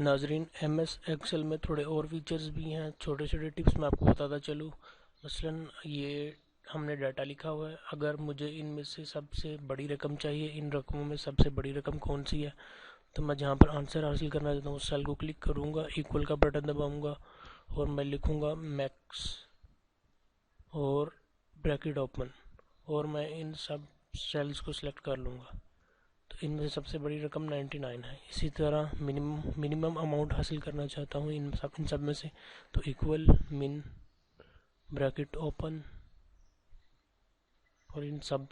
नाजरीन, MS Excel में थोड़े और फीचर्स भी हैं, छोटे छोटे टिप्स मैं आपको बताता चलूँ। मसलन ये हमने डाटा लिखा हुआ है, अगर मुझे इनमें से सबसे बड़ी रकम चाहिए, इन रकमों में सबसे बड़ी रकम कौन सी है, तो मैं जहाँ पर आंसर हासिल करना चाहता हूँ उस सेल को क्लिक करूँगा, इक्वल का बटन दबाऊँगा और मैं लिखूँगा मैक्स और ब्रैकेट ओपन, और मैं इन सब सेल्स को सिलेक्ट कर लूँगा। तो इनमें से सबसे बड़ी रकम 99 है। इसी तरह मिनिमम अमाउंट हासिल करना चाहता हूँ इन सब में से, तो इक्वल मिन ब्रैकेट ओपन और इन सब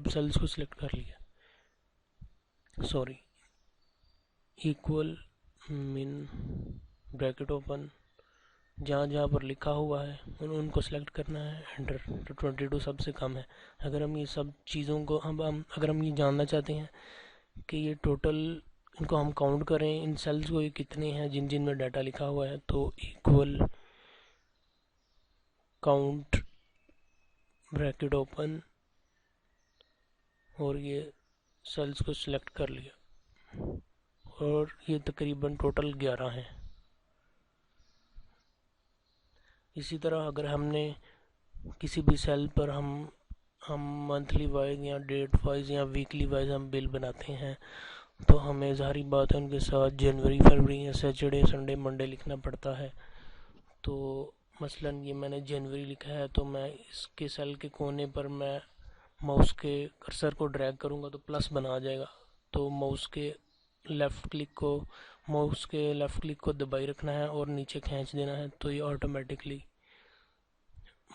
सेल्स को सिलेक्ट कर लिया। सॉरी, इक्वल मिन ब्रैकेट ओपन, जहाँ जहाँ पर लिखा हुआ है उनको सेलेक्ट करना है, एंटर। तो 22 सबसे कम है। अगर हम ये सब चीज़ों को अगर हम ये जानना चाहते हैं कि ये टोटल इनको हम काउंट करें, इन सेल्स को ये कितने हैं जिन जिन में डाटा लिखा हुआ है, तो इक्वल काउंट ब्रैकेट ओपन और ये सेल्स को सिलेक्ट कर लिया, और ये तकरीबन टोटल 11 हैं। इसी तरह अगर हमने किसी भी सेल पर हम मंथली वाइज या डेट वाइज या वीकली वाइज हम बिल बनाते हैं, तो हमें ज़ाहिर बात है उनके साथ जनवरी, फरवरी या सैटरडे, संडे, मंडे लिखना पड़ता है। तो मसलन ये मैंने जनवरी लिखा है, तो मैं इसके सेल के कोने पर मैं माउस के कर्सर को ड्रैग करूँगा तो प्लस बना आ जाएगा। तो माउस के लेफ़्ट क्लिक को दबाई रखना है और नीचे खींच देना है, तो ये ऑटोमेटिकली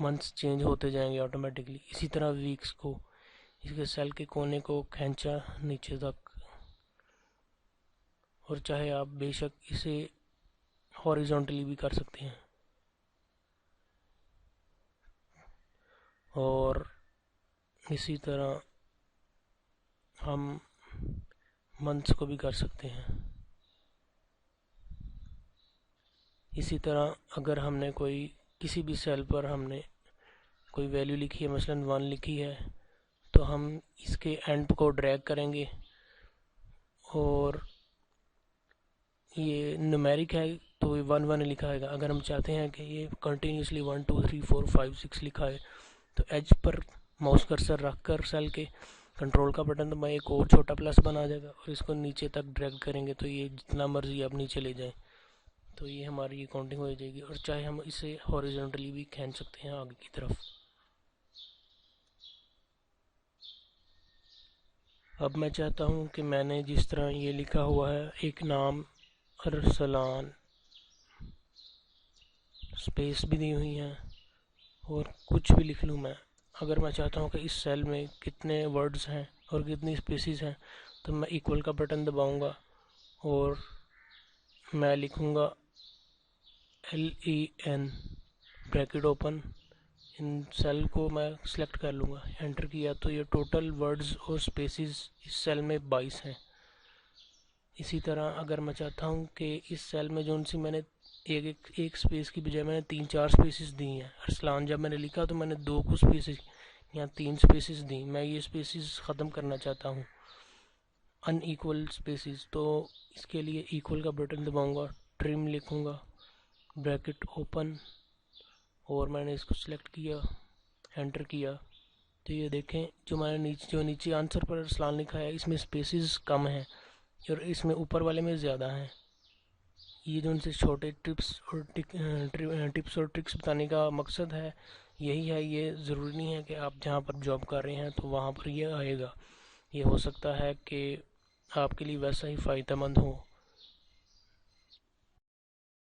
मंथ्स चेंज होते जाएंगे ऑटोमेटिकली। इसी तरह वीक्स को, इसके सेल के कोने को खींचा नीचे तक, और चाहे आप बेशक इसे हॉरिजॉन्टली भी कर सकते हैं, और इसी तरह हम मंथ्स को भी कर सकते हैं। इसी तरह अगर हमने किसी भी सेल पर हमने कोई वैल्यू लिखी है, मसलन 1 लिखी है, तो हम इसके एंड को ड्रैग करेंगे और ये न्यूमेरिक है तो ये 1 1 लिखा है। अगर हम चाहते हैं कि ये कंटिन्यूसली 1 2 3 4 5 6 लिखा है, तो एज पर माउस कर्सर रख कर सेल के कंट्रोल का बटन दबाएं, एक और छोटा प्लस बना जाएगा और इसको नीचे तक ड्रैग करेंगे तो ये जितना मर्जी आप नीचे ले जाएं, तो ये हमारी काउंटिंग हो जाएगी। और चाहे हम इसे हॉरिजॉन्टली भी खींच सकते हैं आगे की तरफ। अब मैं चाहता हूँ कि मैंने जिस तरह ये लिखा हुआ है, एक नाम अरसलान, स्पेस भी दी हुई है और कुछ भी लिख लूँ मैं। अगर मैं चाहता हूँ कि इस सेल में कितने वर्ड्स हैं और कितनी स्पेसिस हैं, तो मैं इक्वल का बटन दबाऊँगा और मैं लिखूँगा LEN ब्रैकेट ओपन, इन सेल को मैं सिलेक्ट कर लूँगा, एंटर किया, तो ये टोटल वर्ड्स और स्पेसिस इस सेल में 22 हैं। इसी तरह अगर मैं चाहता हूँ कि इस सेल में जो सी मैंने एक स्पेस की बजाय मैंने 3 4 स्पेसिस दी हैं, अरसलान जब मैंने लिखा तो मैंने 2 को स्पेसिस या 3 स्पेसिस दी, मैं ये स्पेसिस ख़त्म करना चाहता हूँ, अनइक्वल स्पेसिस। तो इसके लिए इक्वल का बटन दबाऊँगा, ट्रिम लिखूँगा, ब्रैकेट ओपन, और मैंने इसको सिलेक्ट किया, एंटर किया, तो ये देखें जो नीचे आंसर पर अरसलान लिखा है इसमें स्पेसिस कम है और इसमें ऊपर वाले में ज़्यादा है। ये जो उनसे छोटे टिप्स और ट्रिक्स बताने का मकसद है यही है। ये ज़रूरी नहीं है कि आप जहाँ पर जॉब कर रहे हैं तो वहाँ पर ये आएगा, ये हो सकता है कि आपके लिए वैसा ही फ़ायदेमंद हो।